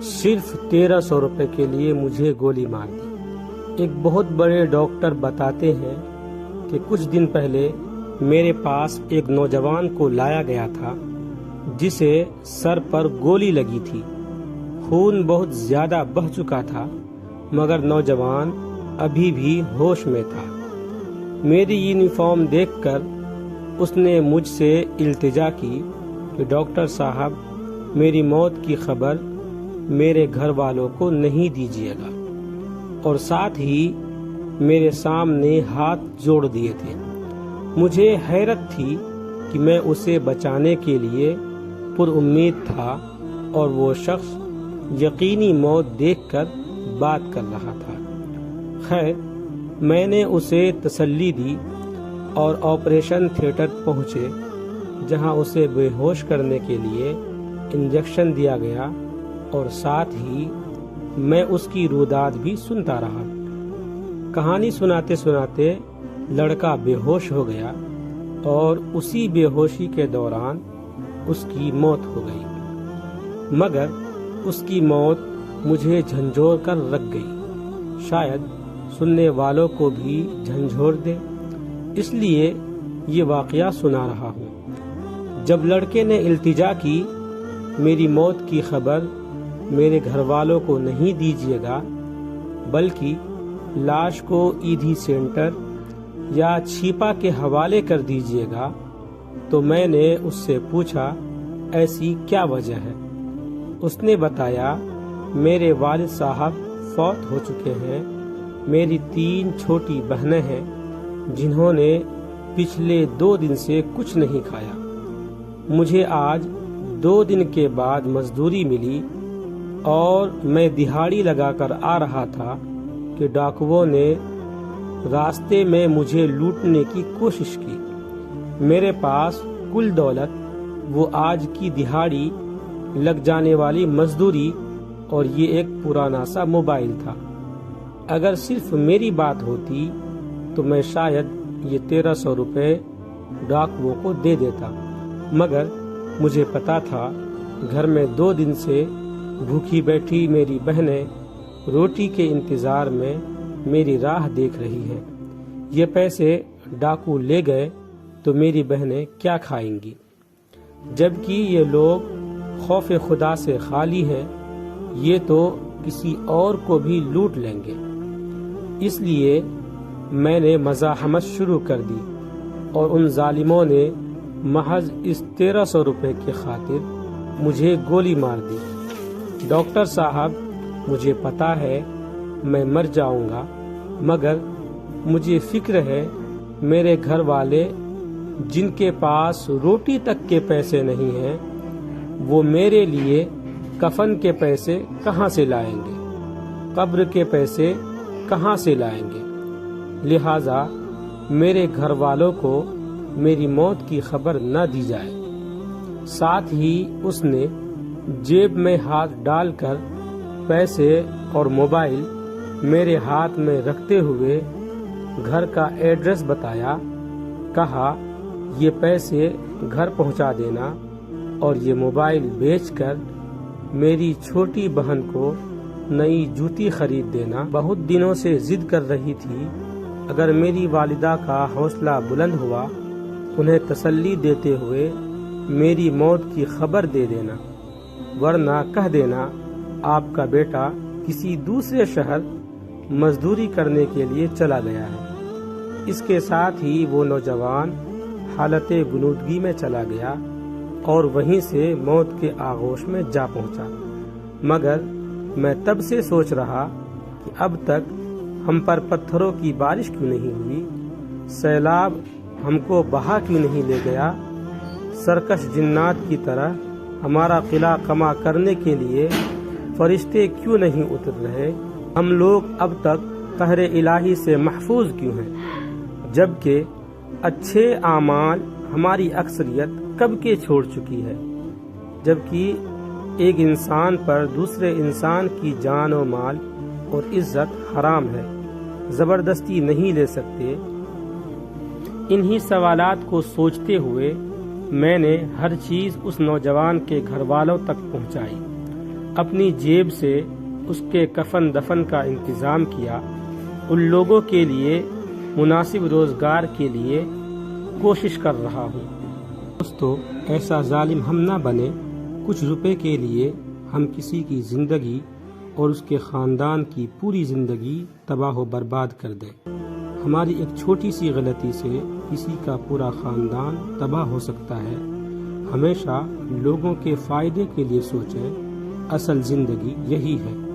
صرف 1300 روپے کے لیے مجھے گولی مار دی۔ ایک بہت بڑے ڈاکٹر بتاتے ہیں کہ کچھ دن پہلے میرے پاس ایک نوجوان کو لایا گیا تھا جسے سر پر گولی لگی تھی۔ خون بہت زیادہ بہہ چکا تھا مگر نوجوان ابھی بھی ہوش میں تھا۔ میری یونیفارم دیکھ کر اس نے مجھ سے التجا کی کہ ڈاکٹر صاحب میری موت کی خبر میرے گھر والوں کو نہیں دیجیے گا، اور ساتھ ہی میرے سامنے ہاتھ جوڑ دیے تھے۔ مجھے حیرت تھی کہ میں اسے بچانے کے لیے پر امید تھا اور وہ شخص یقینی موت دیکھ کر بات کر رہا تھا۔ خیر، میں نے اسے تسلی دی اور آپریشن تھیٹر پہنچے، جہاں اسے بے ہوش کرنے کے لیے انجیکشن دیا گیا اور ساتھ ہی میں اس کی روداد بھی سنتا رہا۔ کہانی سناتے سناتے لڑکا بے ہوش ہو گیا اور اسی بے ہوشی کے دوران اس کی موت ہو گئی، مگر اس کی موت مجھے جھنجھوڑ کر رکھ گئی، شاید سننے والوں کو بھی جھنجھوڑ دے، اس لیے یہ واقعہ سنا رہا ہوں۔ جب لڑکے نے التجا کی میری موت کی خبر میرے گھر والوں کو نہیں دیجیے گا بلکہ لاش کو ایدھی سینٹر یا چھیپا کے حوالے کر دیجیے گا، تو میں نے اس سے پوچھا ایسی کیا وجہ ہے؟ اس نے بتایا میرے والد صاحب فوت ہو چکے ہیں، میری 3 چھوٹی بہنیں ہیں جنہوں نے پچھلے 2 دن سے کچھ نہیں کھایا۔ مجھے آج 2 دن کے بعد مزدوری ملی اور میں دہاڑی لگا کر آ رہا تھا کہ ڈاکوؤں نے راستے میں مجھے لوٹنے کی کوشش کی۔ میرے پاس کل دولت وہ آج کی دہاڑی لگ جانے والی مزدوری اور یہ ایک پرانا سا موبائل تھا۔ اگر صرف میری بات ہوتی تو میں شاید یہ 1300 روپے ڈاکوؤں کو دے دیتا، مگر مجھے پتا تھا گھر میں 2 دن سے بھوکی بیٹھی میری بہنیں روٹی کے انتظار میں میری راہ دیکھ رہی ہیں۔ یہ پیسے ڈاکو لے گئے تو میری بہنیں کیا کھائیں گی، جبکہ یہ لوگ خوف خدا سے خالی ہیں، یہ تو کسی اور کو بھی لوٹ لیں گے۔ اس لیے میں نے مزاحمت شروع کر دی اور ان ظالموں نے محض اس 1300 روپے کی خاطر مجھے گولی مار دی۔ ڈاکٹر صاحب، مجھے پتا ہے میں مر جاؤں گا، مگر مجھے فکر ہے میرے گھر والے جن کے پاس روٹی تک کے پیسے نہیں ہیں، وہ میرے لیے کفن کے پیسے کہاں سے لائیں گے، قبر کے پیسے کہاں سے لائیں گے۔ لہذا میرے گھر والوں کو میری موت کی خبر نہ دی جائے۔ ساتھ ہی اس نے جیب میں ہاتھ ڈال کر پیسے اور موبائل میرے ہاتھ میں رکھتے ہوئے گھر کا ایڈریس بتایا، کہا یہ پیسے گھر پہنچا دینا اور یہ موبائل بیچ کر میری چھوٹی بہن کو نئی جوتی خرید دینا۔ بہت دنوں سے ضد کر رہی تھی، اگر میری والدہ کا حوصلہ بلند ہوا انہیں تسلی دیتے ہوئے میری موت کی خبر دے دینا، ورنہ کہہ دینا آپ کا بیٹا کسی دوسرے شہر مزدوری کرنے کے لیے چلا گیا ہے۔ اس کے ساتھ ہی وہ نوجوان حالت غنودگی میں چلا گیا اور وہیں سے موت کے آغوش میں جا پہنچا۔ مگر میں تب سے سوچ رہا کہ اب تک ہم پر پتھروں کی بارش کیوں نہیں ہوئی، سیلاب ہم کو بہا کیوں نہیں لے گیا، سرکش جنات کی طرح ہمارا قلعہ قمع کرنے کے لیے فرشتے کیوں نہیں اتر رہے، ہم لوگ اب تک قہر الہی سے محفوظ کیوں ہیں، جبکہ اچھے اعمال ہماری اکثریت کب کے چھوڑ چکی ہے۔ جبکہ ایک انسان پر دوسرے انسان کی جان و مال اور عزت حرام ہے، زبردستی نہیں لے سکتے۔ انہی سوالات کو سوچتے ہوئے میں نے ہر چیز اس نوجوان کے گھر والوں تک پہنچائی۔ اپنی جیب سے اس کے کفن دفن کا انتظام کیا، ان لوگوں کے لیے مناسب روزگار کے لیے کوشش کر رہا ہوں۔ دوستو، ایسا ظالم ہم نہ بنے کچھ روپے کے لیے ہم کسی کی زندگی اور اس کے خاندان کی پوری زندگی تباہ و برباد کر دیں۔ ہماری ایک چھوٹی سی غلطی سے کسی کا پورا خاندان تباہ ہو سکتا ہے۔ ہمیشہ لوگوں کے فائدے کے لیے سوچیں، اصل زندگی یہی ہے۔